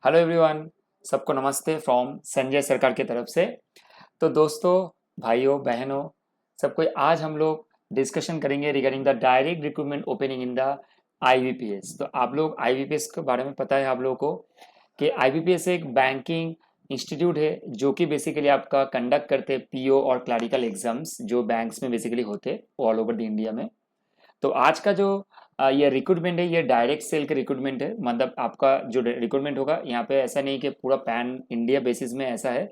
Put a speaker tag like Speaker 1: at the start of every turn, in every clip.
Speaker 1: Hello everyone, सबको नमस्ते from Sanjay सरकार की तरफ से। तो दोस्तों, भाइयों बहनों, सबको आज हम लोग डिस्कशन करेंगे regarding the direct recruitment opening in the IBPS. तो आप लोग आईबीपीएस के बारे में पता है आप लोगों को कि आईबीपीएस एक बैंकिंग इंस्टीट्यूट है जो कि बेसिकली आपका कंडक्ट करते हैं पीओ और क्लरिकल एग्जाम्स जो बैंक्स में बेसिकली होते ऑल ओवर द इंडिया में। तो आज का जो ये रिक्रूटमेंट है, ये डायरेक्ट सेल का रिक्रूटमेंट है। मतलब आपका जो रिक्रूटमेंट होगा यहाँ पे ऐसा नहीं कि पूरा पैन इंडिया बेसिस में ऐसा है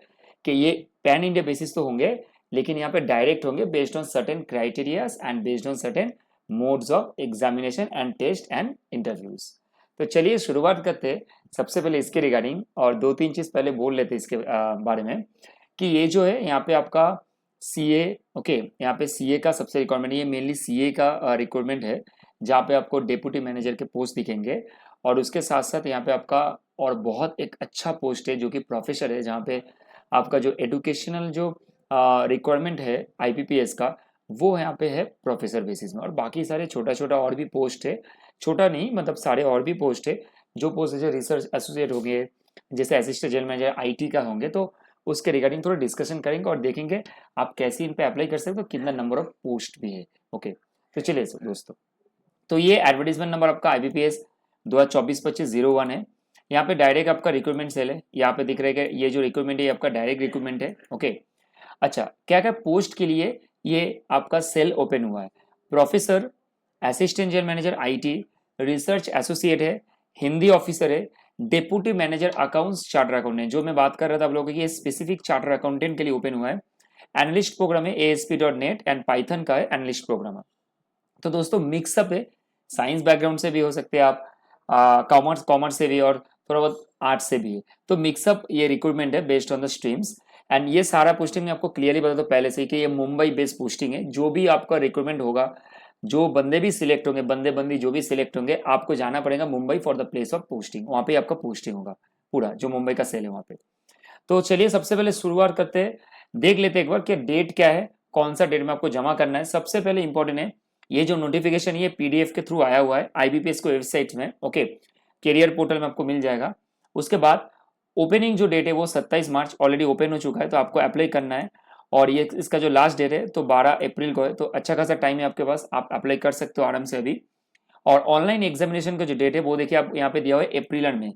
Speaker 1: कि ये पैन इंडिया बेसिस तो होंगे, लेकिन यहाँ पे डायरेक्ट होंगे based on certain criterias and based on certain modes of examination and test and interviews. तो चलिए शुरुआत करते हैं सबसे पहले इसके रिगार्डिंग, और दो तीन चीज पहले बोल लेते हैं इसके बारे में कि ये जो है यहाँ पे आपका सीए, ओके, यहाँ पे सीए का सबसे रिक्वायरमेंट, ये मेनली सीए का रिक्वायरमेंट है जहाँ पे आपको डेप्यूटी मैनेजर के पोस्ट दिखेंगे। और उसके साथ साथ यहाँ पे आपका और बहुत एक अच्छा पोस्ट है जो कि प्रोफेसर है, जहाँ पे आपका जो एडुकेशनल जो रिक्वायरमेंट है आईपीपीएस का, वो यहाँ पे है प्रोफेसर बेसिस में। और बाकी सारे छोटा छोटा और भी पोस्ट है, छोटा नहीं मतलब सारे और भी पोस्ट है। जो पोस्ट है रिसर्च एसोसिएट होंगे, जैसे असिस्टेंट जनरल मैनेजर आईटी का होंगे, तो उसके रिगार्डिंग थोड़ा डिस्कशन करेंगे और देखेंगे आप कैसे इन पे अप्लाई कर सकते हो, कितना नंबर ऑफ पोस्ट भी है। ओके, तो चलिए दोस्तों, तो ये एडवर्टीजमेंट नंबर आपका आईबीपीएस 2024-25-01 है। यहाँ पे डायरेक्ट आपका रिक्रूटमेंट सेल है, यहाँ पे दिख रहा है कि ये जो रिक्रूटमेंट है ये आपका डायरेक्ट रिक्रूटमेंट है। ओके, अच्छा, क्या क्या पोस्ट के लिए ये आपका सेल ओपन हुआ है? Professor, assistant general manager IT, research associate है, हिंदी ऑफिसर है, deputy manager accounts, charter accountant. जो मैं बात कर रहा था आप लोगों की, ये स्पेसिफिक चार्टर अकाउंटेंट के लिए ओपन हुआ है। एनालिस्ट प्रोग्राम है ASP.NET एंड पाइथन का है एनालिस्ट प्रोग्राम। तो दोस्तों मिक्सअप है, साइंस बैकग्राउंड से भी हो सकते हैं आप, कॉमर्स कॉमर्स से भी, और थोड़ा बहुत आर्ट्स से भी है। तो मिक्सअप ये रिक्रूटमेंट है based on the streams. And ये सारा पोस्टिंग मैं आपको क्लियरली बता दो पहले से ही कि ये मुंबई बेस्ड पोस्टिंग है। जो भी आपका रिक्रूटमेंट होगा, जो बंदे भी सिलेक्ट होंगे, बंदे बंदी जो भी सिलेक्ट होंगे, आपको जाना पड़ेगा Mumbai for the place of posting. वहां पे आपका पोस्टिंग होगा पूरा, जो मुंबई का सेल है वहां पे। तो चलिए सबसे पहले शुरुआत करते हैं, देख लेते हैं एक बार कि डेट क्या है, कौन सा डेट में आपको जमा करना है। सबसे पहले इंपॉर्टेंट है, ये जो नोटिफिकेशन ये पीडीएफ के थ्रू आया हुआ है आईबीपीएस को वेबसाइट में, ओके, कैरियर पोर्टल में आपको मिल जाएगा। उसके बाद ओपनिंग जो डेट है वो 27 मार्च ऑलरेडी ओपन हो चुका है, तो आपको अप्लाई करना है। और ये इसका जो लास्ट डेट है तो 12 अप्रैल को है, तो अच्छा खासा टाइम है आपके पास, आप अप्लाई कर सकते हो आराम से अभी। और ऑनलाइन एग्जामिनेशन का जो डेट है वो देखिए आप यहाँ पे दिया हुआ है अप्रैल में।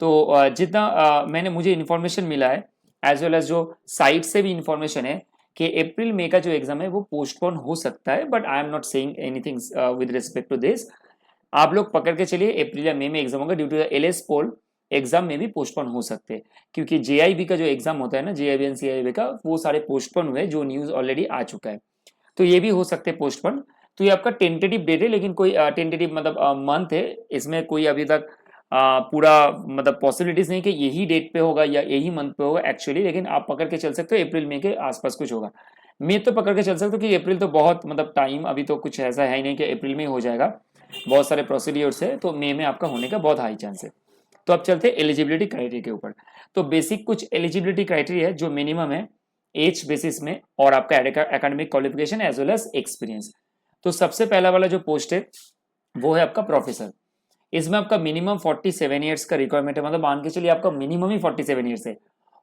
Speaker 1: तो जितना मैंने मुझे इन्फॉर्मेशन मिला है, एज वेल एज जो साइट से भी इंफॉर्मेशन है, कि अप्रैल मई का जो एग्जाम है वो पोस्टपोन हो सकता है, but I am not saying anything with respect to this. आप लोग पकड़ के चलिए अप्रैल या मई में एग्जाम होगा, due to the LS poll exam में भी पोस्टपोन हो सकते हैं, क्योंकि जेआईबी का जो एग्जाम होता है ना, जेआईबी एंड सीआईबी का, वो सारे पोस्टपोन हुए, जो न्यूज ऑलरेडी आ चुका है। तो ये भी हो सकते हैं पोस्टपोन। तो ये आपका टेंटेटिव डेट है, लेकिन कोई टेंटेटिव मतलब मंथ है, इसमें कोई अभी तक पूरा मतलब पॉसिबिलिटीज नहीं कि यही डेट पे होगा या यही मंथ पे होगा एक्चुअली, लेकिन आप पकड़ के चल सकते हो अप्रैल मई के आसपास कुछ होगा। मई तो पकड़ के चल सकते हो कि अप्रैल तो बहुत मतलब टाइम अभी तो कुछ ऐसा है ही नहीं कि अप्रैल में हो जाएगा, बहुत सारे प्रोसीड्योर्स है, तो मई में आपका होने का बहुत हाई चांस है। तो अब चलते हैं एलिजिबिलिटी क्राइटेरिया के ऊपर। तो बेसिक कुछ एलिजिबिलिटी क्राइटेरिया है जो मिनिमम है एज बेसिस में, और आपका academic qualification as well as experience. तो सबसे पहला वाला जो पोस्ट है वो है आपका प्रोफेसर। इसमें आपका मिनिमम 47 ईयर्स का रिक्वायरमेंट है, मतलब मान के चलिए आपका मिनिमम ही 47 ईयर्स है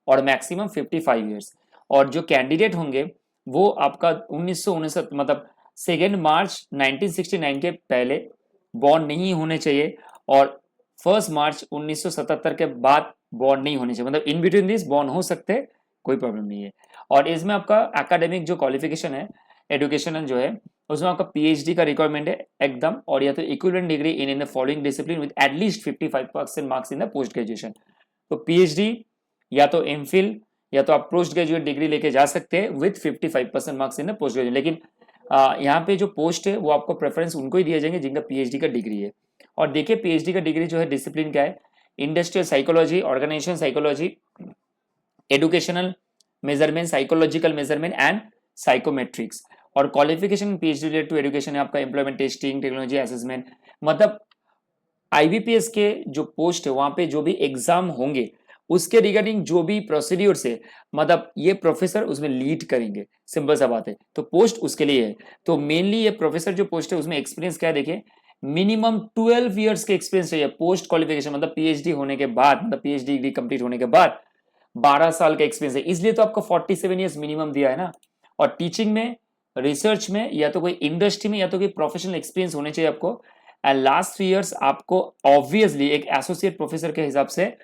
Speaker 1: और मैक्सिमम 55 ईयर्स। और जो कैंडिडेट होंगे वो आपका 1969 मतलब 2 मार्च 1969 के पहले बॉर्न नहीं होने चाहिए, और 1 मार्च 1977 के बाद बॉर्न नहीं होने चाहिए, मतलब इन बिटवीन दिस बॉर्न हो सकते हैं, कोई प्रॉब्लम नहीं है। और इसमें आपका एकेडमिक जो क्वालिफिकेशन है, एजुकेशनल जो है, उसमें आपका पीएचडी का रिक्वायरमेंट है एकदम, और या तो equivalent degree in the following discipline with at least 55% marks in the post graduation. तो पीएचडी या तो एमफिल या तो आप पोस्ट ग्रेजुएट डिग्री लेके जा सकते हैं with 55% marks in the post graduate. लेकिन यहाँ पे जो पोस्ट है वो आपको प्रेफरेंस उनको ही दिए जाएंगे जिनका पीएचडी का डिग्री है। और देखिए पीएचडी का डिग्री जो है डिसिप्लिन क्या है, industrial psychology, organisation psychology, educational measurement, psychological measurement and psychometrics. और qualification PhD related to education है आपका एम्प्लॉयमेंट टेस्टिंग, टेक्नोलॉजी असेसमेंट। मतलब आईबीपीएस के जो पोस्ट है वहां पे जो भी एग्जाम होंगे उसके रिगार्डिंग जो भी प्रोसीड्यूर है, मतलब ये प्रोफेसर उसमें लीड करेंगे, सिंपल सा बात है। तो पोस्ट उसके लिए है। तो मेनली ये प्रोफेसर जो पोस्ट है उसमें एक्सपीरियंस क्या है देखिए, मिनिमम 12 ईयर्स के एक्सपीरियंस चाहिए पोस्ट क्वालिफिकेशन, मतलब पीएचडी होने के बाद, मतलब पीएचडी डिग्री कंप्लीट होने के बाद 12 साल का एक्सपीरियंस है, इसलिए तो आपको 47 ईयर्स मिनिमम दिया है ना। और टीचिंग में, रिसर्च में, या तो कोई इंडस्ट्री में, या तो कोई प्रोफेशनल एक्सपीरियंस होने चाहिए आपको। एंड लास्ट 3 ईयर्स आपको ऑब्वियसली एक एसोसिएट प्रोफेसर के हिसाब से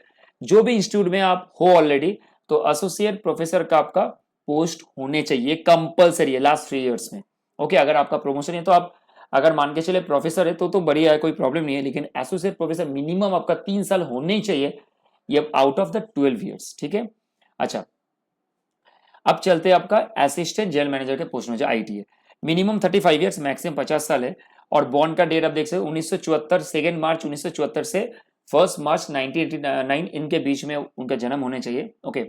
Speaker 1: जो भी इंस्टीट्यूट में आप हो ऑलरेडी, तो एसोसिएट प्रोफेसर का आपका पोस्ट होने चाहिए, कंपलसरी है लास्ट 3 ईयर्स में। ओके, अगर आपका प्रमोशन है तो आप अगर मान के चले प्रोफेसर है तो बढ़िया है, कोई प्रॉब्लम नहीं है, लेकिन एसोसिएट प्रोफेसर मिनिमम आपका 3 साल होने ही चाहिए, ये आउट ऑफ द 12 ईयर्स। ठीक है, अच्छा अब चलते हैं आपका असिस्टेंट जनरल मैनेजर के पोस्ट में, जो आईटी है। मिनिमम 35 ईयर्स, मैक्सिमम 50 साल है। और बॉर्न का डेट आप देख सकते हो 1974, 2 मार्च 1974 से 1 मार्च 1989, इनके बीच में उनका जन्म होने चाहिए। ओके,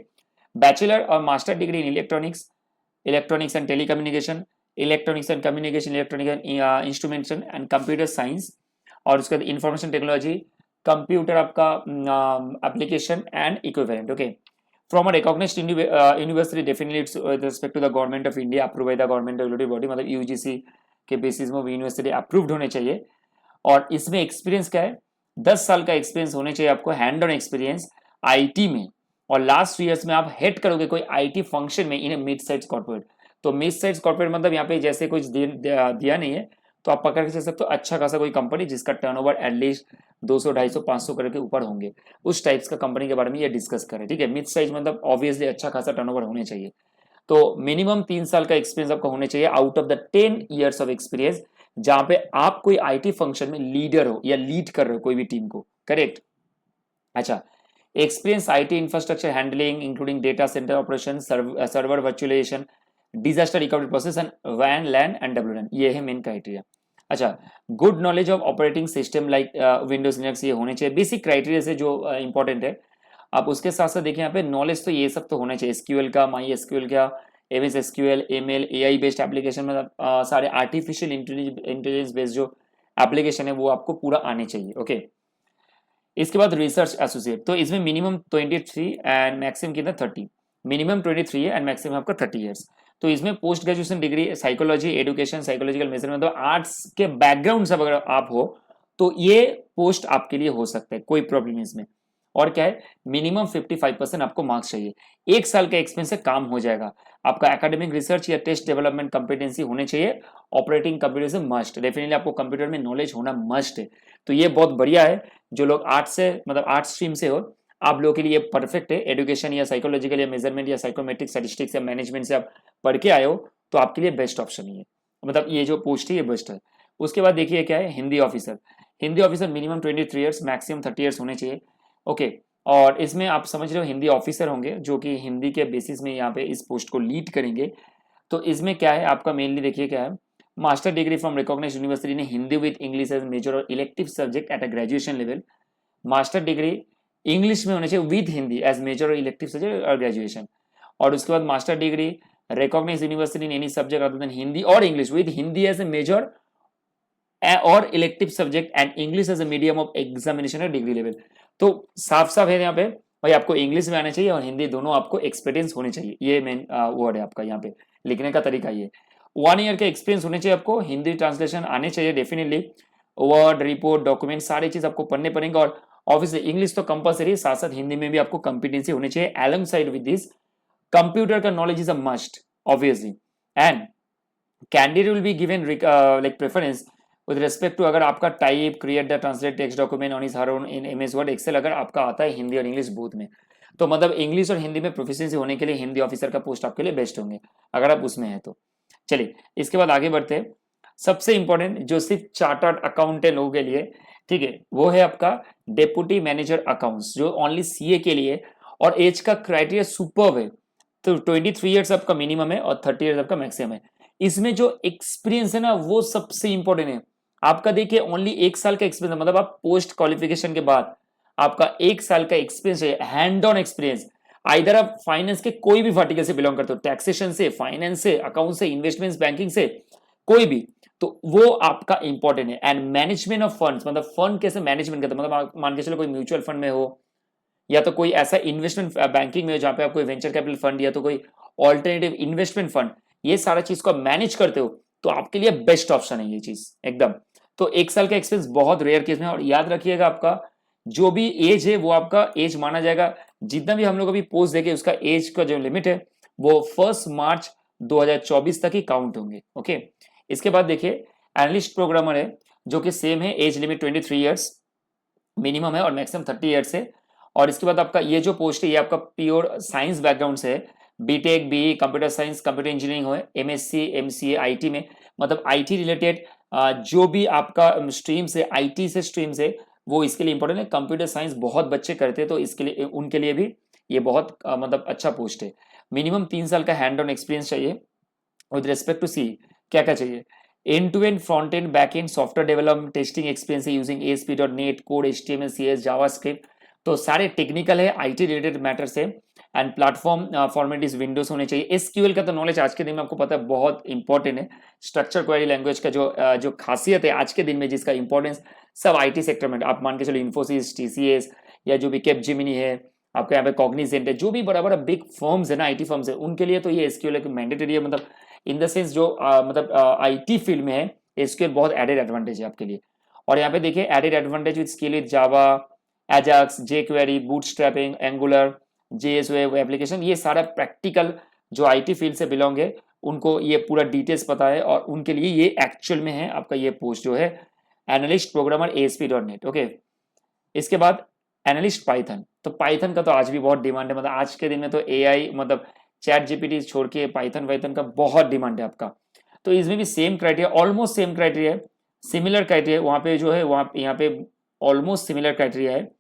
Speaker 1: बैचलर और master degree in electronics, electronics and telecommunication, electronics and communication, electronic instrumentation and computer science, और उसके बाद इंफॉर्मेशन टेक्नोलॉजी, कंप्यूटर आपका application and equivalent. Okay, from a recognized university definitely it's with respect to the government of India, approved by the government regulatory body, मतलब UGC के basis में university approved होने चाहिए। और इसमें एक्सपीरियंस क्या है, 10 साल का एक्सपीरियंस होने चाहिए आपको, हैंड ऑन एक्सपीरियंस आईटी में। और लास्ट 3 ईयर्स में आप हेड करोगे कोई आईटी फंक्शन में इन मिड साइज कॉर्पोरेट। तो मिड साइज कॉर्पोरेट मतलब यहाँ पे जैसे कुछ दिया नहीं है, तो आप पकड़ के चल सकते हो अच्छा खासा कोई कंपनी जिसका टर्नओवर एटलीस्ट 200, 250, 500 करोड़ के ऊपर होंगे, उस टाइप्स का कंपनी के बारे में ये डिस्कस करें। ठीक है, मिड साइज मतलब ऑब्वियसली अच्छा खासा टर्नओवर होने चाहिए। तो मिनिमम 3 साल का एक्सपीरियंस आपका होने चाहिए out of the 10 years of experience, जहां पे आप कोई आईटी फंक्शन में लीडर हो या लीड कर रहे हो कोई भी टीम को। करेक्ट, अच्छा, experience IT infrastructure handling including data centre operation, server virtualisation, disaster recovery process and वैन लैन एंड डब्ल्यूएन, ये है मेन क्राइटेरिया। अच्छा, good knowledge of operating system like Windows Linux, ये होने चाहिए, बेसिक क्राइटेरिया से जो इंपॉर्टेंट है। आप उसके साथ साथ देखिए यहाँ पे नॉलेज तो ये सब तो होना चाहिए, एसक्यूएल का, माई एसक्यूएल का, MS SQL, ML, AI based application, मतलब सारे आर्टिफिशियल इंटेलिजेंस बेस्ड जो एप्लीकेशन है वो आपको पूरा आने चाहिए। ओके, इसके बाद रिसर्च एसोसिएट, तो इसमें मिनिमम 23 एंड मैक्सिमम कितना 30, मिनिमम 23 है एंड मैक्सिमम आपका 30 ईयर्स। तो इसमें post graduation degree psychology, education, psychological measurement, मतलब आर्ट्स के बैकग्राउंड से अगर आप हो तो ये पोस्ट आपके लिए हो सकता है, कोई प्रॉब्लम इसमें। और क्या है, मिनिमम 55% आपको मार्क्स चाहिए, 1 साल का एक्सपीरियंस से काम हो जाएगा। आपका एकेडमिक रिसर्च या टेस्ट डेवलपमेंट कंपिटेंसी होने चाहिए, ऑपरेटिंग कंप्यूटर से मस्ट, डेफिनेटली आपको कंप्यूटर में नॉलेज होना मस्ट है। तो ये बहुत बढ़िया है, जो लोग आर्ट्स से मतलब आर्ट्स स्ट्रीम से हो, आप लोगों के लिए परफेक्ट है। एडुकेशन या साइकोलॉजिकल या मेजरमेंट या साइकोमेट्रिक स्टैटिस्टिक्स या मैनेजमेंट से आप पढ़ के आए हो तो आपके लिए बेस्ट ऑप्शन ही है, मतलब ये जो पोस्ट है ये बेस्ट है। उसके बाद देखिए क्या है, Hindi officer. Hindi officer minimum 23 years, maximum 30 years होने चाहिए। ओके, और इसमें आप समझ रहे हो हिंदी ऑफिसर होंगे जो कि हिंदी के बेसिस में यहाँ पे इस पोस्ट को लीड करेंगे। तो इसमें क्या है आपका मेनली देखिए क्या है, master degree from recognised university ने Hindi with English as major और elective subject at a graduation level, master degree English में होना चाहिए विद हिंदी एज मेजर और इलेक्टिव सब्जेक्ट और ग्रेजुएशन। और उसके बाद master degree recognised university in any subject other than Hindi और English with Hindi as a major और elective subject and English as a medium of examination और डिग्री लेवल। तो साफ साफ है यहाँ पे भाई, आपको इंग्लिश में आना चाहिए और हिंदी, दोनों आपको एक्सपीरियंस होने चाहिए, ये मेन वर्ड है आपका यहाँ पे लिखने का तरीका। ये 1 ईयर का एक्सपीरियंस होने चाहिए आपको, हिंदी ट्रांसलेशन आने चाहिए डेफिनेटली, वर्ड, रिपोर्ट, डॉक्यूमेंट सारी चीज आपको पढ़ने पड़ेंगे। और ऑब्वियसली इंग्लिश तो कंपलसरी, साथ साथ हिंदी में भी आपको कॉम्पिटेंसी होनी चाहिए along side with this. Computer का knowledge is a must obviously, and candidate will be given like preference with respect to अगर आपका type, create the translate text document on his her own in MS Word, Excel अगर आपका आता है हिंदी और English both में, तो मतलब इंग्लिश और हिंदी में प्रोफिशिएंसी होने के लिए हिंदी ऑफिसर का पोस्ट आपके लिए बेस्ट होंगे अगर आप उसमें हैं तो। चलिए इसके बाद आगे बढ़ते हैं, सबसे इंपॉर्टेंट जो सिर्फ चार्टर्ड अकाउंटेंट लोगों के लिए, ठीक है, वो है आपका डेप्यूटी मैनेजर अकाउंट्स, जो ओनली सीए के लिए, और एज का क्राइटेरिया सुपर्ब है। तो 23 ईयर्स आपका मिनिमम है और 30 ईयर्स आपका मैक्सिमम है। इसमें जो एक्सपीरियंस है ना वो सबसे इंपॉर्टेंट है आपका। देखिए ओनली 1 साल का एक्सपीरियंस, मतलब आप पोस्ट क्वालिफिकेशन के बाद आपका 1 साल का एक्सपीरियंस है, हैंड ऑन एक्सपीरियंस। आइदर आप फाइनेंस के कोई भी वर्टिकल से बिलोंग करते हो, टैक्सेशन से, फाइनेंस से, अकाउंट से, इन्वेस्टमेंट बैंकिंग से, कोई भी, तो वो आपका इंपॉर्टेंट है। एंड मैनेजमेंट ऑफ फंड्स, मतलब फंड कैसे मैनेजमेंट करते हैं, मतलब मान के चलो कोई म्यूचुअल फंड में हो या तो कोई ऐसा इन्वेस्टमेंट बैंकिंग में हो जहां पे आप कोई वेंचर कैपिटल फंड या तो कोई ऑल्टरनेटिव इन्वेस्टमेंट फंड, ये सारा चीज को मैनेज करते हो तो आपके लिए बेस्ट ऑप्शन है ये चीज एकदम। तो 1 साल का एक्सपीरियंस बहुत रेयर केस में, और याद रखिएगा आपका जो भी एज है वो आपका एज माना जाएगा। जितना भी हम लोग अभी पोस्ट देंगे उसका एज का जो लिमिट है वो 1 मार्च 2024 तक ही काउंट होंगे। ओके, इसके बाद देखिए एनालिस्ट प्रोग्रामर है जो कि सेम है, एज लिमिट 23 ईयर्स मिनिमम है और मैक्सिमम 30 ईयर्स है। और इसके बाद आपका ये जो पोस्ट है ये आपका प्योर साइंस बैकग्राउंड से है, BTech B computer science computer engineering हो, एमएससी एमसीए आईटी में, मतलब आईटी रिलेटेड जो भी आपका स्ट्रीम से आईटी से स्ट्रीम से वो इसके लिए इंपॉर्टेंट है। कंप्यूटर साइंस बहुत बच्चे करते हैं तो इसके लिए उनके लिए भी ये बहुत मतलब अच्छा पोस्ट है। मिनिमम 3 साल का हैंड ऑन एक्सपीरियंस चाहिए। विद रेस्पेक्ट टू सी क्या क्या चाहिए, end to end front end back end software development testing experience using ASP.NET code HTML CS JavaScript, तो सारे टेक्निकल है आईटी रिलेटेड मैटर से। And platform format is Windows होने चाहिए। एसक्यूएल का तो नॉलेज आज के दिन में आपको पता है बहुत इंपॉर्टेंट है। स्ट्रक्चर क्वेरी लैंग्वेज का जो खासियत है आज के दिन में जिसका इंपॉर्टेंस सब आईटी सेक्टर में, आप मान के चलो इन्फोसिस TCS या जो भी कैपजेमिनी है, आपके यहाँ पे कॉग्निजेंट है, जो भी बड़ा बड़ा बिग फर्म्स है ना आईटी फर्म्स है, उनके लिए तो ये एसक्यूएल एक मैंडेटरी है। मतलब इन द सेंस जो मतलब आईटी फील्ड में है एसक्यूएल बहुत एडेड एडवांटेज है आपके लिए। और यहाँ पे देखिए added advantage with skill with Java, Ajax, jQuery, bootstrapping, Angular, JS web application, ये सारा प्रैक्टिकल जो आईटी फील्ड से बिलोंग है उनको ये पूरा डिटेल्स पता है और उनके लिए ये एक्चुअल में है आपका ये पोस्ट जो है एनालिस्ट प्रोग्रामर ASP.NET। ओके, इसके बाद एनालिस्ट पाइथन, तो पाइथन का तो आज भी बहुत डिमांड है। मतलब आज के दिन में तो AI मतलब चैट जीपीटी छोड़ के पाइथन का बहुत डिमांड है आपका। तो इसमें भी same criteria, almost same criteria है, सिमिलर क्राइटेरिया वहाँ पे जो है वहाँ यहाँ पे ऑलमोस्ट सिमिलर क्राइटेरिया है,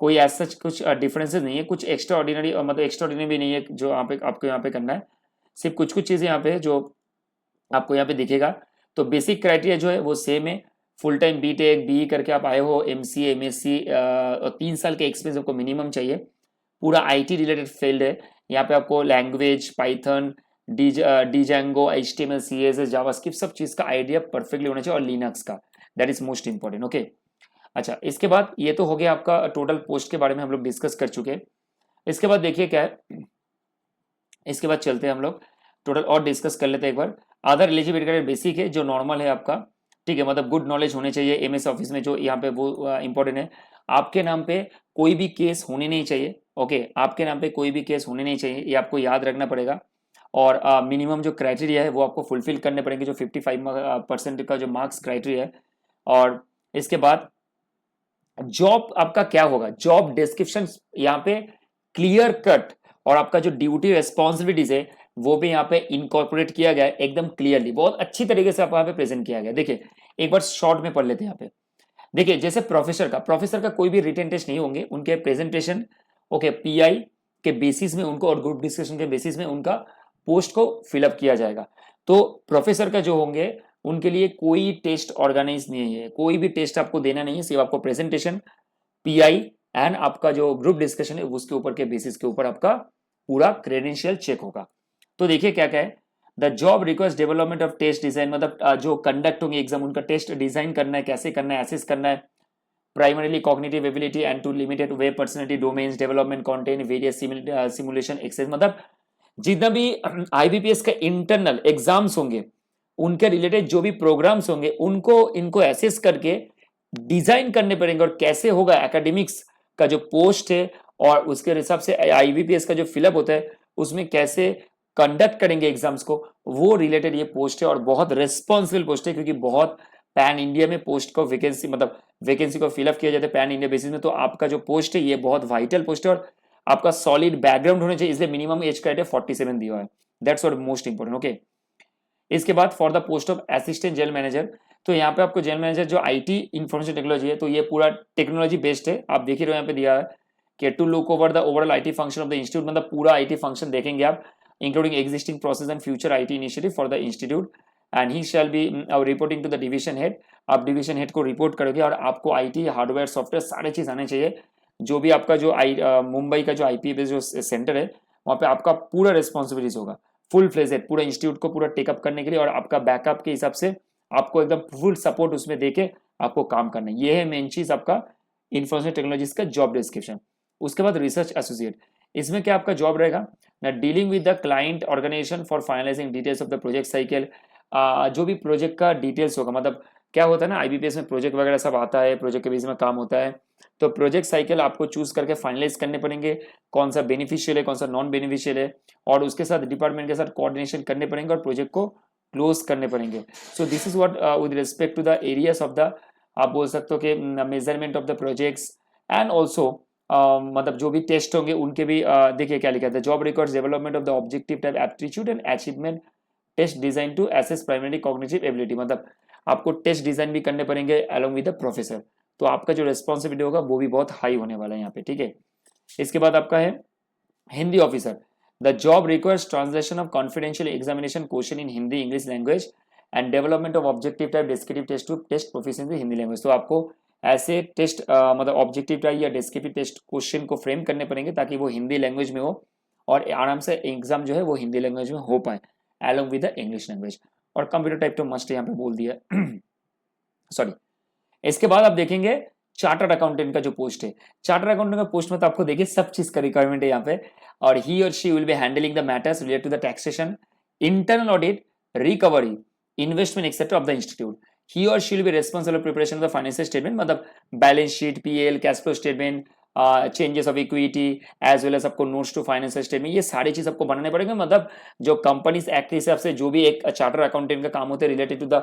Speaker 1: कोई ऐसा कुछ डिफरेंसेस नहीं है, कुछ एक्स्ट्रा ऑर्डिनरी मतलब एक्स्ट्रा ऑर्डिनरी भी नहीं है जो यहाँ पे आपको यहाँ पे करना है। सिर्फ कुछ कुछ चीज़ें यहाँ पे जो आपको यहाँ पे दिखेगा। तो बेसिक क्राइटेरिया जो है वो सेम है, फुल टाइम बीटेक BE करके आप आए हो, MCA MSc, 3 साल के एक्सपीरियंस आपको मिनिमम चाहिए। पूरा आईटी रिलेटेड फील्ड है, यहाँ पे आपको language Python, Django, HTML CSS JavaScript सब चीज़ का आइडिया परफेक्टली होना चाहिए और लिनक्स का, that is most important. Okay, अच्छा इसके बाद ये तो हो गया आपका टोटल पोस्ट के बारे में हम लोग डिस्कस कर चुके हैं। इसके बाद देखिए क्या है, इसके बाद चलते हैं हम लोग टोटल और डिस्कस कर लेते हैं एक बार। अदर एलिजिबिलिटी क्राइटेरिया बेसिक है जो नॉर्मल है आपका, ठीक है, मतलब गुड नॉलेज होने चाहिए MS ऑफिस में, जो यहाँ पे वो इंपॉर्टेंट है। आपके नाम पे कोई भी केस होने नहीं चाहिए। ओके, आपके नाम पे कोई भी केस होने नहीं चाहिए, ये आपको याद रखना पड़ेगा। और मिनिमम जो क्राइटेरिया है वो आपको फुलफिल करने पड़ेंगे, जो 55% का जो मार्क्स क्राइटेरिया है। और इसके बाद जॉब आपका क्या होगा, जॉब डिस्क्रिप्शन यहाँ पे क्लियर कट, और आपका जो ड्यूटी रेस्पॉन्सिबिलिटीज है वो भी यहाँ पे इनकॉर्पोरेट किया गया है एकदम क्लियरली, बहुत अच्छी तरीके से आपको यहाँ पे प्रेजेंट किया गया। देखिए एक बार शॉर्ट में पढ़ लेते हैं यहाँ पे। देखिए जैसे प्रोफेसर का कोई भी रिटन टेस्ट नहीं होंगे, उनके प्रेजेंटेशन ओके PI के बेसिस में उनको और ग्रुप डिस्कशन के बेसिस में उनका पोस्ट को फिलअप किया जाएगा। तो प्रोफेसर का जो होंगे उनके लिए कोई टेस्ट ऑर्गेनाइज नहीं है, कोई भी टेस्ट आपको देना नहीं है, सिर्फ आपको प्रेजेंटेशन PI एंड आपका जो ग्रुप डिस्कशन है उसके ऊपर के बेसिस के ऊपर आपका पूरा क्रेडेंशियल चेक होगा। तो देखिए क्या क्या है, the job request development of test design, मतलब जो कंडक्ट होंगे एग्जाम उनका टेस्ट डिजाइन करना है, कैसे करना है, एसेस करना है। Primarily cognitive ability and to limited web personality domains development content various simulation exercise, मतलब जितना भी IBPS का इंटरनल एग्जाम्स होंगे उनके रिलेटेड जो भी प्रोग्राम्स होंगे उनको इनको एसेस करके डिजाइन करने पड़ेंगे, और कैसे होगा एकेडमिक्स का जो पोस्ट है और उसके हिसाब से IBPS का जो फिलअप होता है उसमें कैसे कंडक्ट करेंगे एग्जाम्स को, वो रिलेटेड ये पोस्ट है। और बहुत रिस्पॉन्सिबल पोस्ट है क्योंकि बहुत पैन इंडिया में पोस्ट को वैकेंसी मतलब वैकेंसी को फिलअप किया जाता है पैन इंडिया बेसिस में। तो आपका जो पोस्ट है ये बहुत वाइटल पोस्ट है और आपका सॉलिड बैकग्राउंड होना चाहिए, इसलिए मिनिमम एज क्राइटेरिया 47 दिया है, that's what most important. Okay, इसके बाद for the post of assistant jail manager, तो यहाँ पे आपको जेल मैनेजर जो IT इंफॉर्मेशन टेक्नोलॉजी है तो ये पूरा टेक्नोलॉजी बेस्ड है। आप देख ही रहे हो यहाँ पे दिया है कि to look over the overall IT function of the institute, मतलब पूरा IT फंक्शन देखेंगे आप including existing process and future IT initiative for the institute and he shall be reporting to the division head. आप division head को report करोगे और आपको IT hardware software सारे चीज आने चाहिए। जो भी आपका जो मुंबई का जो IPA जो सेंटर है वहाँ पे आपका पूरा रिस्पॉन्सिबिलिटीज होगा फुल फ्लेजेड पूरा इंस्टीट्यूट को पूरा टेकअप करने के लिए, और आपका बैकअप के हिसाब से आपको एकदम फुल सपोर्ट उसमें देके आपको काम करना है। ये है मेन चीज आपका इंफॉर्मेशन टेक्नोलॉजीज का जॉब डिस्क्रिप्शन। उसके बाद रिसर्च एसोसिएट, इसमें क्या आपका जॉब रहेगा ना, dealing with the client organisation for finalising details of the project cycle. जो भी प्रोजेक्ट का डिटेल्स होगा मतलब क्या होता है ना, आईबीपीएस में प्रोजेक्ट वगैरह सब आता है, प्रोजेक्ट के बेस में काम होता है, तो प्रोजेक्ट साइकिल आपको चूज करके फाइनलाइज करने पड़ेंगे, कौन सा बेनिफिशियल है कौन सा नॉन बेनिफिशियल है, और उसके साथ डिपार्टमेंट के साथ कोऑर्डिनेशन करने पड़ेंगे और प्रोजेक्ट को क्लोज करने पड़ेंगे। So this is what with respect to the areas of the, आप बोल सकते हो कि measurement of the projects and also मतलब जो भी टेस्ट होंगे उनके भी देखिए क्या लिखा था, job records development of the objective type aptitude and achievement test design to assess primary cognitive ability, मतलब आपको टेस्ट डिजाइन भी करने पड़ेंगे अलोंग विद द प्रोफेसर। तो आपका जो रेस्पॉन्सिबिलिटी होगा वो भी बहुत हाई होने वाला है यहाँ पे, ठीक है। इसके बाद आपका है Hindi officer, the job requires translation of confidential examination question in Hindi English language and development of objective type descriptive test to test proficiency Hindi language. तो आपको ऐसे टेस्ट मतलब ऑब्जेक्टिव टाइप या डिस्क्रिप्टिव टेस्ट क्वेश्चन को फ्रेम करने पड़ेंगे ताकि वो हिंदी लैंग्वेज में हो और आराम से एग्जाम जो है वो हिंदी लैंग्वेज में हो पाए along with the English language। और कंप्यूटर टाइप तो मस्ट यहाँ पे बोल दिया सॉरी। इसके बाद आप देखेंगे चार्टर्ड अकाउंटेंट का जो पोस्ट है, चार्टर्ड अकाउंटेंट का पोस्ट में तो आपको देखिए सब चीज का रिक्वायरमेंट है यहाँ पे, और ही और she will be handling the matters related to the taxation, internal audit, recovery, investment etcetera of the institute. He और she will be responsible preparation of the financial statement, मतलब balance sheet, PL, cash flow statement, changes of equity as well as आपको notes to financial statement, ये सारी चीज आपको बनाने पड़ेंगे। मतलब जो कंपनीज एक्ट के हिसाब से जो भी एक चार्टर अकाउंटेंट का काम होता है related to the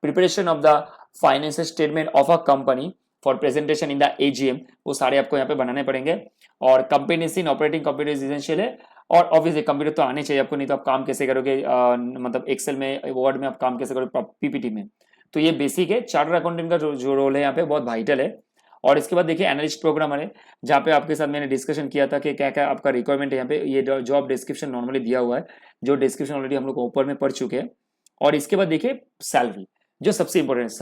Speaker 1: preparation of the financial statement of a company for presentation in the AGM, वो सारे आपको यहाँ पे बनाने पड़ेंगे। और कंपेनिसिन ऑपरेटिंग कंप्यूटर इजेंशियल है, और ऑब्वियसली कंप्यूटर तो आने चाहिए आपको, नहीं तो आप काम कैसे करोगे, मतलब एक्सेल में, वर्ड में आप काम कैसे करोगे, पीपीटी में। तो ये बेसिक है, चार्टर अकाउंटेंट का जो रोल है यहाँ पे बहुत वाइटल है। और इसके बाद देखिए एनालिस्ट प्रोग्रामर है, जहाँ पे आपके साथ मैंने डिस्कशन किया था कि क्या क्या आपका रिक्वायरमेंट है यहाँ पे। ये जॉब डिस्क्रिप्शन नॉर्मली दिया हुआ है, जो डिस्क्रिप्शन ऑलरेडी हम लोग ऊपर में पढ़ चुके हैं। और इसके बाद देखिए सैलरी, जो सबसे इंपॉर्टेंट है,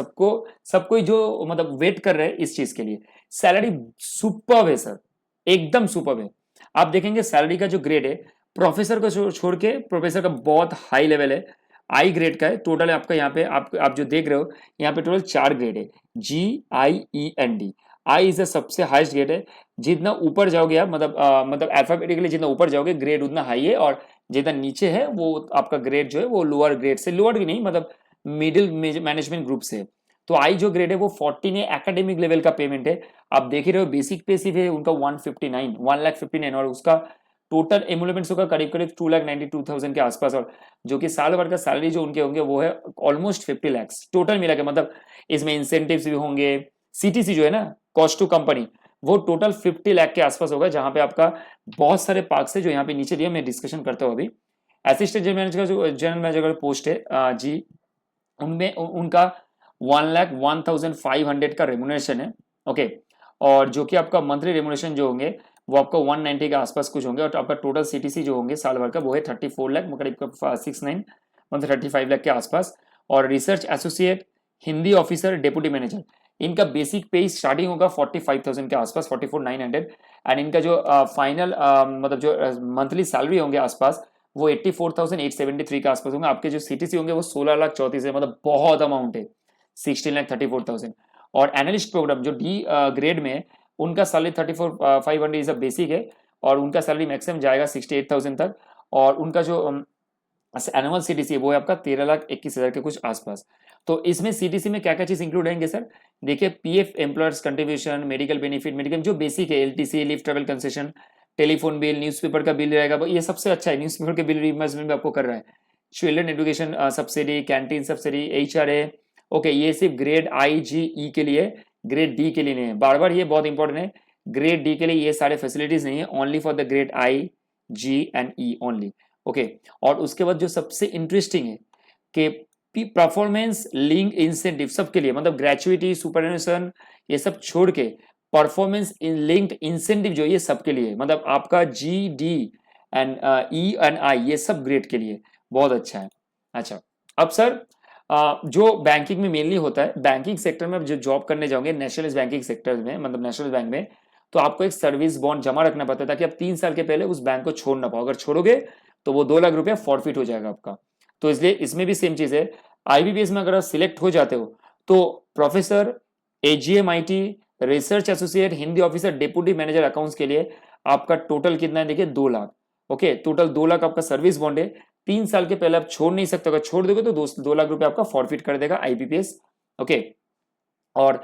Speaker 1: सबको जो मतलब वेट कर रहे हैं इस चीज के लिए, सैलरी सुपर्ब है सर, एकदम सुपर्ब है। आप देखेंगे सैलरी का जो ग्रेड है, प्रोफेसर को छोड़ के प्रोफेसर का बहुत हाई लेवल है, आई ग्रेड का है। टोटल आपका यहाँ पे आप जो देख रहे हो यहाँ पे टोटल 4 ग्रेड है, GIEND। आई इज सबसे हाईएस्ट ग्रेड है, जितना ऊपर जाओगे आप, मतलब अल्फाबेटिकली जितना ऊपर जाओगे ग्रेड उतना हाई है, और जितना नीचे है वो आपका ग्रेड जो है वो लोअर ग्रेड से, लोअर भी नहीं मतलब मिडिल मैनेजमेंट ग्रुप से। तो आई जो ग्रेड है वो 14 है, एकेडमिक लेवल का पेमेंट है। आप देख ही रहे हो बेसिक पे सिर्फ है उनका 1,59 और उसका टोटल एमुलेमेंट्स होगा करीब करीब 2,92,000 के आसपास, और जो कि साल भर का सैलरी जो उनके होंगे वो है ऑलमोस्ट 50 लाख टोटल मिला के। मतलब इसमें इंसेंटिव्स भी होंगे, सीटीसी जो है ना, कॉस्ट टू कंपनी, वो टोटल 50 लाख के आसपास होगा, जहां पे आपका बहुत सारे पार्क है जो यहाँ पे नीचे दिया, मैं डिस्कशन करता हूँ अभी। असिस्टेंट जनरल मैनेजर का पोस्ट है जी, उनमें उनका 1,01,500 का रेमुनेशन है, ओके। और जो कि आपका मंथली रेमुनेशन जो होंगे वो आपको 190 के आसपास कुछ होंगे, और आपका टोटल सीटीसी जो होंगे साल भर का वो है 34 लाख, करीब 69 मतलब 35 लाख के आसपास। और research associate, Hindi officer, deputy manager, इनका बेसिक पे स्टार्टिंग होगा 45,000 के आसपास, 44,900। एंड इनका जो फाइनल मतलब जो मंथली सैलरी होंगे आसपास वो 84,873 के आसपास होंगे। आपके जो सीटीसी होंगे वो 16,34,000 है, मतलब बहुत अमाउंट है, 16,34,000। और एनालिस्ट प्रोग्राम जो डी ग्रेड में, उनका सैलरी 34,500 इज बेसिक है, और उनका सैलरी मैक्सिमम जाएगा 68,000 तक। और उनका जो एनुअल सीटीसी है वो है आपका 13,21,000 के कुछ आसपास। तो इसमें सीटीसी में क्या क्या चीज इंक्लूड रहेंगे सर, देखिए PF employers contribution, medical benefit, medical जो बेसिक है, LTC, lift travel concession, telephone bill, newspaper का बिल रहेगा, ये सबसे अच्छा है, न्यूज़पेपर के बिल रिइंबर्समेंट भी आपको कर रहा है, children education subsidy, canteen subsidy, HRA, okay. ये सिर्फ ग्रेड IGE के लिए, ग्रेड डी के लिए नहीं है, बार बार ये बहुत इंपॉर्टेंट है, ग्रेड डी के लिए ये सारे फैसिलिटीज नहीं है, only for the grade IG and E only, okay. और उसके बाद जो सबसे इंटरेस्टिंग है कि परफॉर्मेंस लिंक इंसेंटिव सबके लिए, मतलब ग्रेचुइटी, सुपरएनुएशन, ये सब छोड़ के परफॉर्मेंस लिंक्ड इंसेंटिव जो ये सबके लिए, मतलब आपका GD and E and I ये सब ग्रेड के लिए बहुत अच्छा है। अच्छा, अब सर जो बैंकिंग में मेनली होता है, बैंकिंग सेक्टर में जो जॉब करने जाओगे नेशनलाइज बैंकिंग सेक्टर में, मतलब नेशनल बैंक में, तो आपको एक सर्विस बॉन्ड जमा रखना पड़ता है ताकि आप 3 साल के पहले उस बैंक को छोड़ ना पाओ, अगर छोड़ोगे तो वो 2 लाख रुपया फॉरफिट हो जाएगा आपका। तो इसलिए इसमें भी सेम चीज है, IBPS में अगर आप सिलेक्ट हो जाते हो तो professor, AGM-IT, research associate, Hindi officer, deputy manager accounts के लिए आपका टोटल कितना है देखिए 2 लाख, ओके। टोटल 2 लाख आपका सर्विस बॉन्ड है, 3 साल के पहले आप छोड़ नहीं सकते, अगर छोड़ दोगे तो 2 लाख रुपए आपका फॉरफिट कर देगा IBPS, ओके। और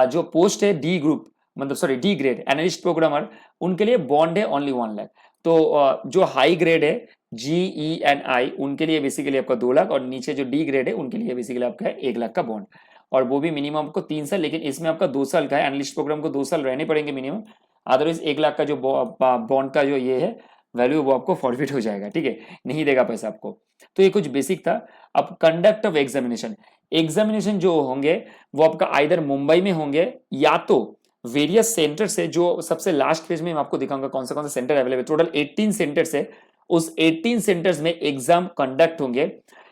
Speaker 1: जो पोस्ट है डी ग्रुप मतलब sorry D grade analyst programmer, उनके लिए बॉन्ड है ओनली 1 लाख। तो जो हाई ग्रेड है GENI उनके लिए बेसिकली आपका 2 लाख, और नीचे जो डी ग्रेड है उनके लिए बेसिकली आपका 1 लाख का बॉन्ड, और वो भी मिनिमम आपको 3 साल, लेकिन इसमें आपका 2 साल का है। एनालिस्ट प्रोग्राम को 2 साल रहने पड़ेंगे मिनिमम, अदरवाइज 1 लाख का जो बॉन्ड का जो ये है वैल्यू वो आपको फॉरफिट हो जाएगा, ठीक है, नहीं देगा पैसा आपको। तो ये कुछ बेसिक था। अब कंडक्ट ऑफ एग्जामिनेशन, एग्जामिनेशन जो होंगे वो आपका आइदर मुंबई में होंगे या तो वेरियस सेंटर से, जो सबसे लास्ट पेज में मैं आपको दिखाऊंगा कौन से सेंटर अवेलेबल, टोटल 18 सेंटर्स है, उस 18 सेंटर्स में एग्जाम कंडक्ट होंगे,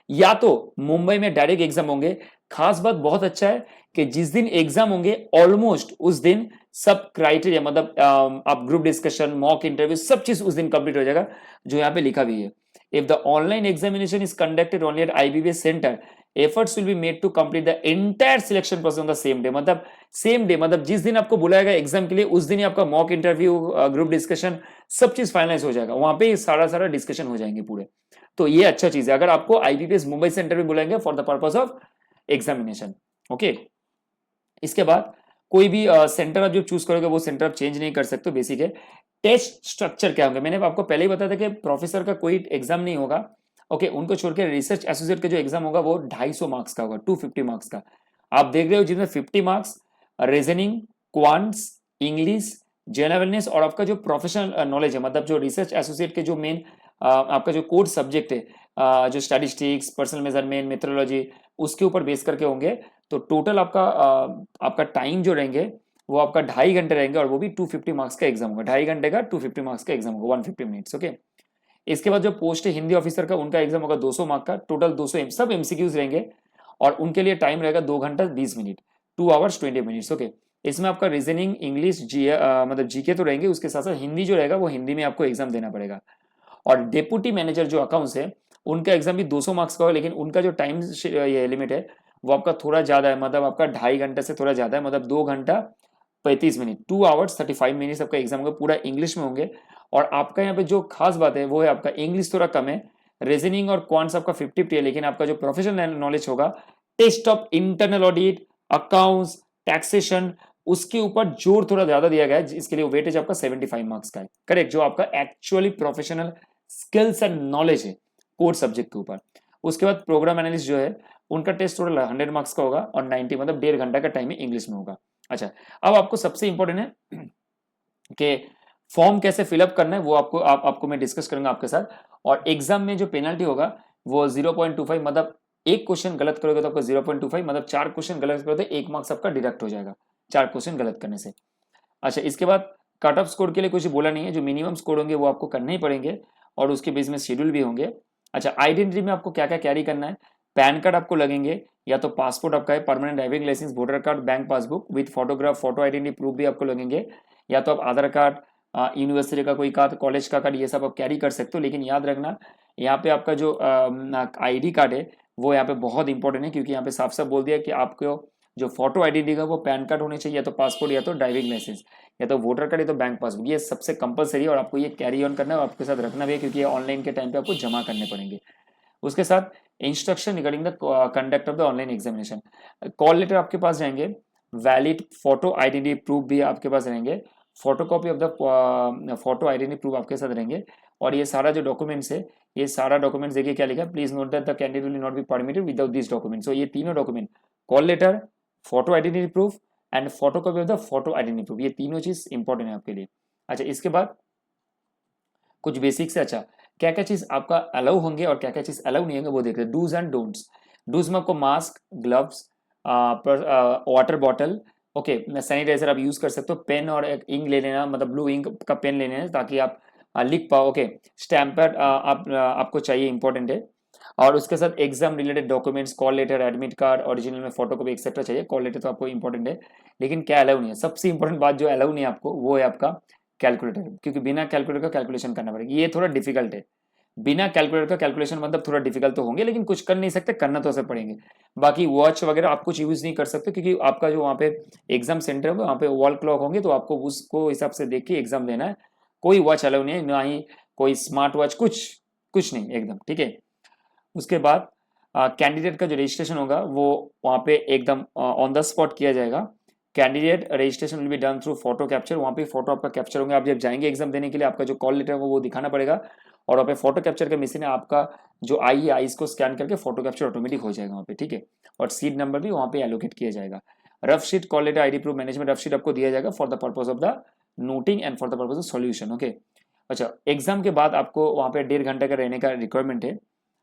Speaker 1: या तो मुंबई में डायरेक्ट एग्जाम होंगे। खास बात बहुत अच्छा है कि जिस दिन एग्जाम होंगे ऑलमोस्ट उस दिन सब क्राइटेरिया मतलब आप ग्रुप डिस्कशन, मॉक इंटरव्यू, सब चीज उस दिन कंप्लीट हो जाएगा, जो यहाँ पे लिखा भी है। If the online examination is conducted only at IBPS centre, efforts will be made to complete the entire selection process on the same day। मतलब सेम डे, मतलब जिस दिन आपको बुलाएगा एग्जाम के लिए उस दिन ही आपका मॉक इंटरव्यू, ग्रुप डिस्कशन, सब चीज फाइनलाइज हो जाएगा, वहां पे सारा डिस्कशन हो जाएंगे पूरे। तो ये अच्छा चीज है अगर आपको IBPS मुंबई सेंटर में बुलाएंगे for the purpose of examination. Okay, इसके बाद कोई भी सेंटर आप जो चूज करोगे वो सेंटर आप चेंज नहीं कर सकते, बेसिक है। टेस्ट स्ट्रक्चर क्या होंगे, मैंने आपको पहले ही बताया था कि प्रोफेसर का कोई एग्जाम नहीं होगा, ओके, उनको छोड़ के रिसर्च एसोसिएट का जो एग्जाम होगा वो 250 मार्क्स का होगा, 250 मार्क्स का। आप देख रहे हो जिसमें 50 marks reasoning, quants, English, general awareness, और आपका जो प्रोफेशनल नॉलेज है, मतलब जो रिसर्च एसोसिएट के जो मेन आपका जो कोर सब्जेक्ट है, जो स्टैटिस्टिक्स, पर्सनल मेजरमेंट, मेथोडोलॉजी, उसके ऊपर बेस करके होंगे। तो टोटल आपका टाइम जो रहेंगे वो आपका 2.5 घंटे रहेंगे, और वो भी 250 मार्क्स का एग्जाम होगा, 2.5 घंटे का 250 मार्क्स का एग्जाम होगा, 150 मिनट्स। ओके, इसके बाद जो पोस्ट है हिंदी ऑफिसर का, उनका एग्जाम होगा 200 मार्क का, टोटल 200 सब MCQs रहेंगे, और उनके लिए टाइम रहेगा 2 घंटा 20 मिनट, 2 आवर्स 20 मिनट्स। ओके, इसमें आपका रीजनिंग, इंग्लिश, मतलब जीके तो रहेंगे, उसके साथ साथ हिंदी जो रहेगा वो हिंदी में आपको एग्जाम देना पड़ेगा। और डेप्यूटी मैनेजर जो अकाउंट्स है उनका एग्जाम भी 200 मार्क्स का होगा, लेकिन उनका जो टाइम ये लिमिट है वो आपका थोड़ा ज्यादा है, मतलब आपका 2.5 घंटे से थोड़ा ज्यादा है, मतलब 2 घंटा 35 मिनट, 2 आवर्स 35 मिनट्स आपका एग्जाम होगा, पूरा इंग्लिश में होंगे। और आपका यहाँ पे जो खास बात है वो है आपका इंग्लिश थोड़ा कम है, रीजनिंग और क्वांट्स आपका 50 है, लेकिन आपका जो प्रोफेशनल नॉलेज होगा, test of internal audit, accounts, taxation, उसके ऊपर जोर थोड़ा ज्यादा दिया गया है, इसके लिए वेटेज आपका 75 मार्क्स का है, करेक्ट, जो आपका actually professional skills and knowledge है कोर सब्जेक्ट के ऊपर। उसके बाद प्रोग्राम एनालिस्ट जो है उनका टेस्ट टोटल 100 मार्क्स का होगा, और 90 मतलब 1.5 घंटा का टाइम है, इंग्लिश में होगा। अच्छा, अब आपको सबसे इंपॉर्टेंट है कि फॉर्म कैसे फिलअप करना है, वो आपको मैं डिस्कस करूंगा आपके साथ। और एग्जाम में जो पेनल्टी होगा वो 0.25, मतलब एक क्वेश्चन गलत करोगे तो आपको 0.25, मतलब 4 क्वेश्चन गलत करोगे तो 1 मार्क्स आपका डिडक्ट हो जाएगा 4 क्वेश्चन गलत करने से। अच्छा, इसके बाद कट ऑफ स्कोर के लिए कुछ बोला नहीं है, जो मिनिमम स्कोर होंगे वो आपको करने ही पड़ेंगे, और उसके बेस में शेड्यूल भी होंगे। अच्छा, आइडेंटिटी में आपको क्या क्या कैरी करना है, पैन कार्ड आपको लगेंगे, या तो पासपोर्ट आपका है, permanent driving licence, voter card, bank passbook with photograph, photo identity proof भी आपको लगेंगे, या तो आप आधार कार्ड, यूनिवर्सिटी का कोई कार्ड, कॉलेज का कार्ड, ये सब आप कैरी कर सकते हो। लेकिन याद रखना यहाँ पे आपका जो ID कार्ड है वो यहाँ पे बहुत इंपॉर्टेंट है, क्योंकि यहाँ पे साफ साफ बोल दिया कि आपको जो फोटो आइडेंटिटी का वो पैन कार्ड होनी चाहिए, या तो पासपोर्ट, या तो ड्राइविंग लाइसेंस, या तो वोटर कार्ड, या तो बैंक पासबुक, ये सबसे कंपलसरी है, और आपको ये कैरी ऑन करना है और आपके साथ रखना भी है, क्योंकि ये ऑनलाइन के टाइम पे आपको जमा करने पड़ेंगे। उसके साथ instruction regarding the conduct of the online examination, call letter आपके पास जाएंगे, वैलिड फोटो आइडेंटिटी प्रूफ भी आपके पास रहेंगे, photocopy of the photo identity proof आपके साथ रहेंगे, और ये सारा जो डॉक्यूमेंट्स है, ये सारा डॉक्यूमेंट्स देखिए क्या लिखा है, please note that the candidate will not be permitted without this document. So ये तीनों document, call letter, photo identity proof and photocopy of the photo identity proof, ये तीनों चीज इंपॉर्टेंट है आपके लिए। अच्छा, इसके बाद कुछ बेसिक से, अच्छा क्या क्या चीज आपका अलाउ होंगे और क्या क्या चीज अलाउ नहीं होंगे वो देख रहे हैं, डूज एंड डोंट्स। डूज में आपको mask, gloves, water bottle, okay, sanitiser आप यूज कर सकते हो, पेन और एक इंक ले लेना, मतलब ब्लू इंक का पेन ले लेना ताकि आप लिख पाओ, ओके, स्टैम्पर आपको चाहिए, इंपॉर्टेंट है। और उसके साथ exam related documents, call letter, admit card, original में फोटोकॉपी एक्सेट्रा चाहिए। कॉल लेटर तो आपको इंपॉर्टेंट है, लेकिन क्या अलाउ नहीं है, सबसे इंपॉर्टेंट बात जो अलाउ नहीं है आपको वो है आपका कैलकुलेटर, क्योंकि बिना कैलकुलेटर का कैलकुलेशन करना पड़ेगा, ये थोड़ा डिफिकल्ट है। बिना कैलकुलेटर का कैलकुलेशन मतलब थोड़ा डिफिकल्ट तो होंगे, लेकिन कुछ कर नहीं सकते, करना तो सब पड़ेंगे। बाकी वॉच वगैरह आप कुछ यूज नहीं कर सकते, क्योंकि आपका जो वहाँ पे एग्जाम सेंटर है वहाँ पे वॉल क्लॉक होंगे, तो आपको उसको हिसाब से देख के एग्जाम देना है। कोई वॉच अलाउ नहीं है, ना ही कोई स्मार्ट वॉच, कुछ कुछ नहीं, एकदम ठीक है। उसके बाद कैंडिडेट का जो रजिस्ट्रेशन होगा वो वहाँ पे एकदम ऑन द स्पॉट किया जाएगा। Candidate registration will be done through photo capture, वहाँ पे फोटो आपका कैप्चर होंगे। आप जब जाएंगे एग्जाम देने के लिए आपका जो कॉल लेटर होगा वो दिखाना पड़ेगा, और वहाँ पे फोटो कैप्चर का मशीन है, आपका जो आई है आईज को स्कैन करके फोटो कैप्चर ऑटोमेटिक हो जाएगा वहाँ पे, ठीक है। और सीट नंबर भी वहाँ पे एलोकेट किया जाएगा। Rough sheet call letter ID proof management rough sheet आपको दिया जाएगा for the purpose of the noting and for the purpose of solution, okay. अच्छा, एग्जाम के बाद आपको वहाँ पे 1.5 घंटे का रहने का रिक्वायरमेंट है,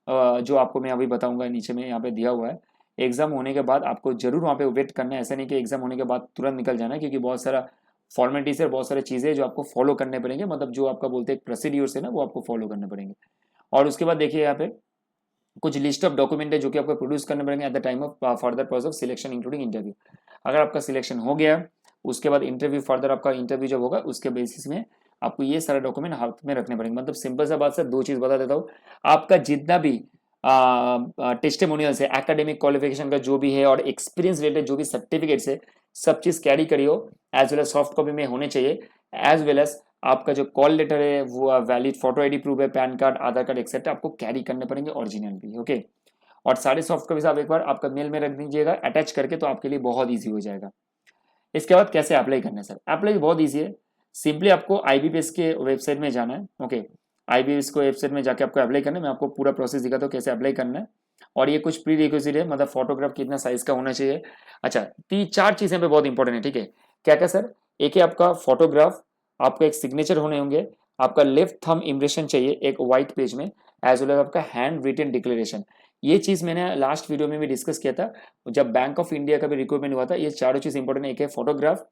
Speaker 1: जो आपको मैं अभी बताऊंगा, नीचे में यहाँ पे दिया हुआ है। एग्जाम होने के बाद आपको जरूर वहाँ पे वेट करना है, ऐसा नहीं कि एग्जाम होने के बाद तुरंत निकल जाना है, क्योंकि बहुत सारा फॉर्मेलिटीज है, बहुत सारी चीज़ें जो आपको फॉलो करने पड़ेंगे, मतलब जो आपका बोलते हैं प्रोसीड्यूर्स है ना, वो आपको फॉलो करने पड़ेंगे। और उसके बाद देखिए यहाँ पे कुछ लिस्ट ऑफ डॉक्यूमेंट है जो कि आपको प्रोड्यूस करने पड़ेंगे at the time of further process of selection including interview. अगर आपका सिलेक्शन हो गया, उसके बाद इंटरव्यू, फर्दर आपका इंटरव्यू जब होगा उसके बेसिस में आपको ये सारे डॉक्यूमेंट हाथ में रखने पड़ेंगे। मतलब सिंपल सा बात, सर दो चीज बता देता हूँ, आपका जितना भी टेस्टिमोनियल्स है, एकेडमिक क्वालिफिकेशन का जो भी है और एक्सपीरियंस रिलेटेड जो भी सर्टिफिकेट्स है, सब चीज कैरी करियो, as well as soft copy में होने चाहिए, एज वेल एज आपका जो कॉल लेटर है वो वैलिड फोटो आईडी प्रूफ है, पैन कार्ड, आधार कार्ड एक्सेट्रा आपको कैरी करने पड़ेंगे ओरिजिनल भी, ओके। और सारे सॉफ्ट कॉपीज आप एक बार आपका मेल में रख दीजिएगा अटैच करके, तो आपके लिए बहुत ईजी हो जाएगा। इसके बाद कैसे अप्लाई करना है सर? अप्लाई बहुत ईजी है, सिंपली आपको आईबीपीएस के वेबसाइट में जाना है, ओके। आईबीपीएस को वेबसाइट में जाके आपको अप्लाई करना है, मैं आपको पूरा प्रोसेस दिखाता हूँ कैसे अप्लाई करना है। और ये कुछ प्री रिक्विजिट है, मतलब फोटोग्राफ कितना साइज का होना चाहिए। अच्छा, 3-4 चीजें पे बहुत इंपॉर्टेंट है, ठीक है। क्या क्या सर? एक है आपका फोटोग्राफ, आपका एक सिग्नेचर होने होंगे, आपका लेफ्ट थंब इम्प्रेशन चाहिए एक व्हाइट पेज में, एज वेल एज आपका हैंड रिटन डिक्लेरेशन। ये चीज मैंने लास्ट वीडियो में भी डिस्कस किया था जब बैंक ऑफ इंडिया का भी रिक्वायरमेंट हुआ था। ये चारों चीज इंपॉर्टेंट है, एक है फोटोग्राफ,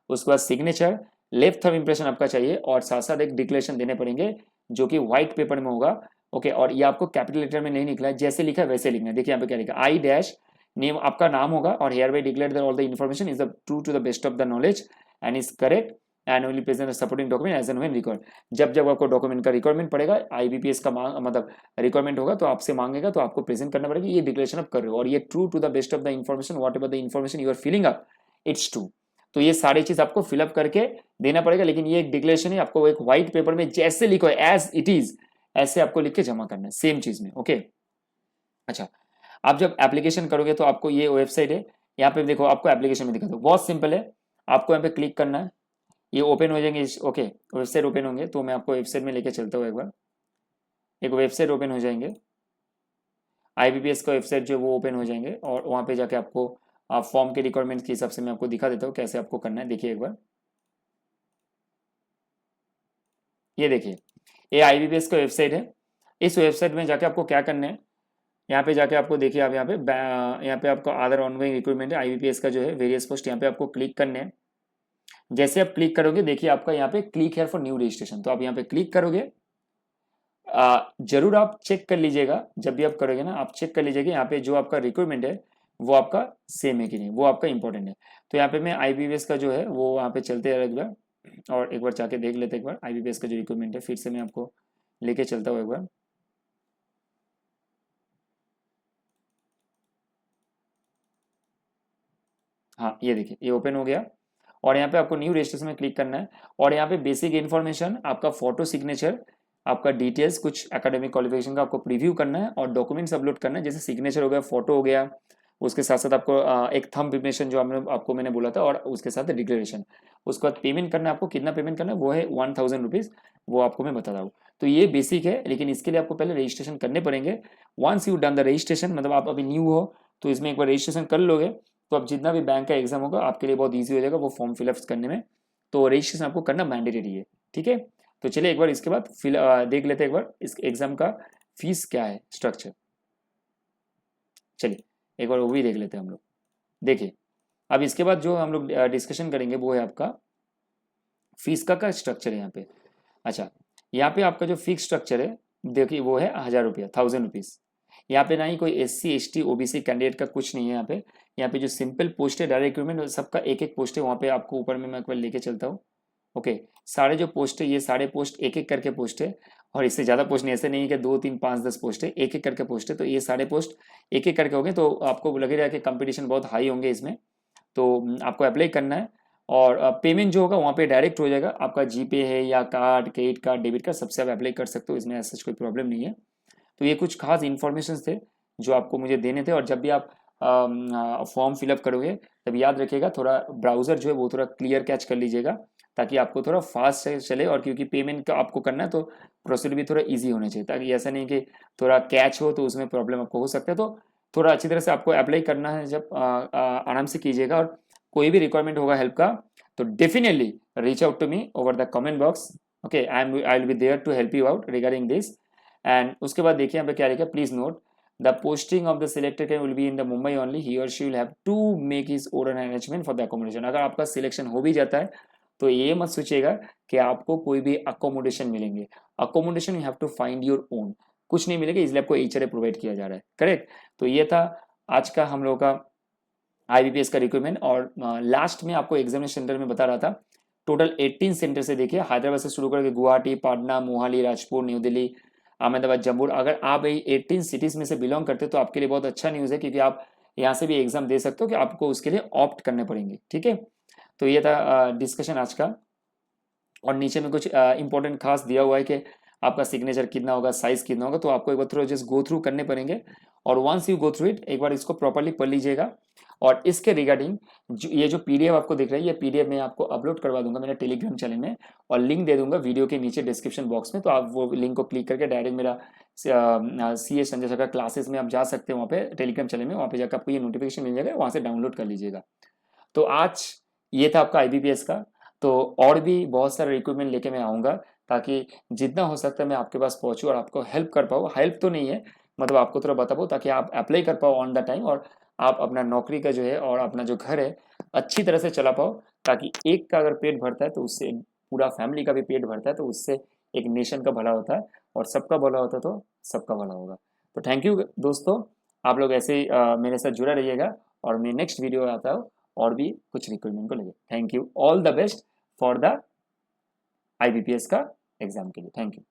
Speaker 1: उसके बाद सिग्नेचर, लेफ्ट थंब इम्प्रेशन आपका चाहिए, और साथ साथ एक डिक्लेरेशन देने पड़ेंगे जो कि व्हाइट पेपर में होगा, ओके। और ये आपको कैपिटल लेटर में नहीं लिखना है, जैसे लिखा है वैसे लिखना है। देखिए यहाँ पे क्या लिखा, आई डैश नेम आपका नाम होगा, और hereby declare that all the information is the true to the best of the knowledge and is correct and only present the supporting document as and when required. जब जब आपको document का requirement पड़ेगा, IBPS का मतलब requirement होगा तो आपसे मांगेगा, तो आपको प्रेजेंट करना पड़ेगा ये डिक्लेरेशन आप कर रहे हो, और ये true to the best of the information whatever the information you are filling up it's true. तो ये सारी चीज आपको फिलअप करके देना पड़ेगा, लेकिन ये एक डिक्लेरेशन है, आपको एक व्हाइट पेपर में जैसे लिखो एज इट इज ऐसे आपको लिख के जमा करना है सेम चीज में, ओके। अच्छा, आप जब एप्लीकेशन करोगे तो आपको ये वेबसाइट है, यहाँ पे देखो आपको एप्लीकेशन में दिखा दो, बहुत सिंपल है। आपको यहाँ पे क्लिक करना है, ये ओपन हो जाएंगे, ओके। वेबसाइट ओपन होंगे तो मैं आपको वेबसाइट में लेके चलता हूँ एक बार। एक वेबसाइट ओपन हो जाएंगे, आईबीपीएस का वेबसाइट जो वो ओपन हो जाएंगे, और वहाँ पे जाके आपको फॉर्म के रिक्वायरमेंट्स के हिसाब से मैं आपको दिखा देता हूँ कैसे आपको करना है। देखिए एक बार, ये देखिए ये आईबीपीएस का वेबसाइट है। इस वेबसाइट में जाके आपको क्या करना है, यहाँ पे जाके आपको देखिए, आप यहाँ पे आपको आधार ऑनगोइंग रिक्रूटमेंट है आईबीपीएस का जो है वेरियस पोस्ट, यहाँ पे आपको क्लिक करने हैं। जैसे आप क्लिक करोगे देखिए आपका यहाँ पे क्लिक है फॉर न्यू रजिस्ट्रेशन, तो आप यहाँ पे क्लिक करोगे। जरूर आप चेक कर लीजिएगा, जब भी आप करोगे ना आप चेक कर लीजिएगा यहाँ पे जो आपका रिक्वायरमेंट है वो आपका सेम है कि नहीं, वो आपका इंपॉर्टेंट है। तो यहाँ पे मैं आईबीपीएस का जो है वो वहाँ पे चलते हैं एक बार, और एक बार जाके देख लेते हैं एक बार आईबीपीएस का जो रिक्वायरमेंट है, फिर से मैं आपको लेके चलता हूँ एक बार। हाँ ये देखिए ये ओपन हो गया, और यहाँ पे आपको न्यू रजिस्ट्रेशन में क्लिक करना है, और यहाँ पे बेसिक इन्फॉर्मेशन, आपका फोटो सिग्नेचर, आपका डिटेल्स, कुछ एकेडमिक क्वालिफिकेशन का आपको प्रीव्यू करना है, और डॉक्यूमेंट्स अपलोड करना है, जैसे सिग्नेचर हो गया, फोटो हो गया, उसके साथ साथ आपको एक थंब इम्प्रेशन जो आपको मैंने बोला था, और उसके साथ डिक्लेरेशन। उसके बाद पेमेंट करना है, आपको कितना पेमेंट करना है वो है 1000 रुपीज़, वो आपको मैं बता रहा हूँ। तो ये बेसिक है, लेकिन इसके लिए आपको पहले रजिस्ट्रेशन करने पड़ेंगे। Once you done the registration, मतलब आप अभी न्यू हो तो इसमें एक बार रजिस्ट्रेशन कर लोगे, तो अब जितना भी बैंक का एग्जाम होगा आपके लिए बहुत ईजी हो जाएगा वो फॉर्म फिलअप करने में। तो रजिस्ट्रेशन आपको करना मैंडेटरी है, ठीक है। तो चलिए एक बार इसके बाद देख लेते हैं एक बार इस एग्जाम का फीस क्या है, स्ट्रक्चर। चलिए एक बार वो भी देख लेते हैं हम लोग। देखिए अब इसके बाद जो हम लोग डिस्कशन करेंगे वो है आपका फीस का स्ट्रक्चर है यहाँ पे। अच्छा, यहाँ पे आपका जो फिक्स स्ट्रक्चर है देखिए वो है 1000 रुपया, 1000 रुपीज़। यहाँ पे ना ही कोई SC ST OBC कैंडिडेट का कुछ नहीं है यहाँ पे जो सिंपल पोस्ट है डायरेक्ट रिक्रूटमेंट सबका एक एक पोस्ट है, वहाँ पे आपको ऊपर में मैं एक बार लेके चलता हूँ, ओके। सारे जो पोस्ट है ये सारे पोस्ट एक एक करके पोस्ट है, और इससे ज़्यादा पोस्ट नहीं, ऐसे नहीं है कि 2 3 5 10 पोस्ट है, एक एक करके पोस्ट है। तो ये सारे पोस्ट एक एक करके होंगे, तो आपको लगेगा कि कंपटीशन बहुत हाई होंगे इसमें, तो आपको अप्लाई करना है। और पेमेंट जो होगा वहाँ पे डायरेक्ट हो जाएगा, आपका जीपे है या card, credit card, debit card, सबसे आप अप्लाई कर सकते हो, इसमें ऐसा कोई प्रॉब्लम नहीं है। तो ये कुछ खास इन्फॉर्मेशन थे जो आपको मुझे देने थे। और जब भी आप फॉर्म फिलअप करोगे तब याद रखिएगा थोड़ा ब्राउज़र जो है वो थोड़ा क्लियर कैच कर लीजिएगा, ताकि आपको थोड़ा फास्ट चले। और क्योंकि पेमेंट का आपको करना है तो प्रोसीड भी थोड़ा ईजी होने चाहिए, ताकि ऐसा नहीं कि थोड़ा कैच हो तो उसमें प्रॉब्लम आपको हो सकता है। तो थोड़ा अच्छी तरह से आपको अप्लाई करना है, जब आराम से कीजिएगा। और कोई भी रिक्वायरमेंट होगा हेल्प का तो definitely reach out to me over the comment box. Okay, I will be there to help you out regarding this. And उसके बाद देखिए यहाँ पे क्या लिखा, please note the posting of the selected candidate will be in the Mumbai only, he और she will have to make his own arrangement for the accommodation. अगर आपका सिलेक्शन हो भी जाता है तो ये मत सोचिएगा कि आपको कोई भी अकोमोडेशन मिलेंगे। Accommodation you have to find your own, कुछ नहीं मिलेगा, इसलिए आपको एचआरए प्रोवाइड किया जा रहा है। करेक्ट। तो ये था आज का हम लोगों का आईबीपीएस का रिक्रूटमेंट। और लास्ट में आपको एग्जामिनेशन सेंटर में बता रहा था, टोटल 18 सेंटर से देखिए, हैदराबाद से शुरू करके गुवाहाटी, पाटना, मोहाली, राजपुर, न्यू दिल्ली, अहमदाबाद, जम्मू। अगर आप ये 18 सिटीज में से बिलोंग करते हो तो आपके लिए बहुत अच्छा न्यूज़ है, क्योंकि आप यहाँ से भी एग्जाम दे सकते हो कि आपको उसके लिए ऑप्ट करने पड़ेंगे। ठीक है, तो ये था डिस्कशन आज का। और नीचे में कुछ इंपॉर्टेंट खास दिया हुआ है कि आपका सिग्नेचर कितना होगा, साइज कितना होगा, तो आपको एक बार थोड़ा जस्ट गो थ्रू करने पड़ेंगे। और once you go through it, एक बार इसको प्रॉपरली पढ़ लीजिएगा। और इसके रिगार्डिंग ये जो पीडीएफ आपको दिख रहा है, ये पीडीएफ मैं आपको अपलोड करवा दूंगा मेरे टेलीग्राम चैनल में, और लिंक दे दूंगा वीडियो के नीचे डिस्क्रिप्शन बॉक्स में। तो आप वो लिंक को क्लिक करके डायरेक्ट मेरा सी ए संजय सरकार क्लासेस में आप जा सकते हैं, वहाँ पे टेलीग्राम चैनल में, वहाँ पे जाकर आपको ये नोटिफिकेशन मिल जाएगा, वहाँ से डाउनलोड कर लीजिएगा। तो आज ये था आपका आईबीपीएस का। तो और भी बहुत सारे रिक्रूटमेंट लेके मैं आऊँगा, ताकि जितना हो सकता है मैं आपके पास पहुँचूँ और आपको हेल्प कर पाऊँ। हेल्प तो नहीं है, मतलब आपको थोड़ा बता पाऊँ, ताकि आप अप्लाई कर पाओ ऑन द टाइम, और आप अपना नौकरी का जो है और अपना जो घर है अच्छी तरह से चला पाओ। ताकि एक का अगर पेट भरता है तो उससे पूरा फैमिली का भी पेट भरता है, तो उससे एक नेशन का भला होता है, और सबका भला होता है तो सबका भला होगा। तो थैंक यू दोस्तों, आप लोग ऐसे ही मेरे साथ जुड़ा रहिएगा, और मैं नेक्स्ट वीडियो आता हूँ और भी कुछ रिक्रूटमेंट को लेकर। Thank you, all the best for the IBPS का एग्जाम के लिए। Thank you.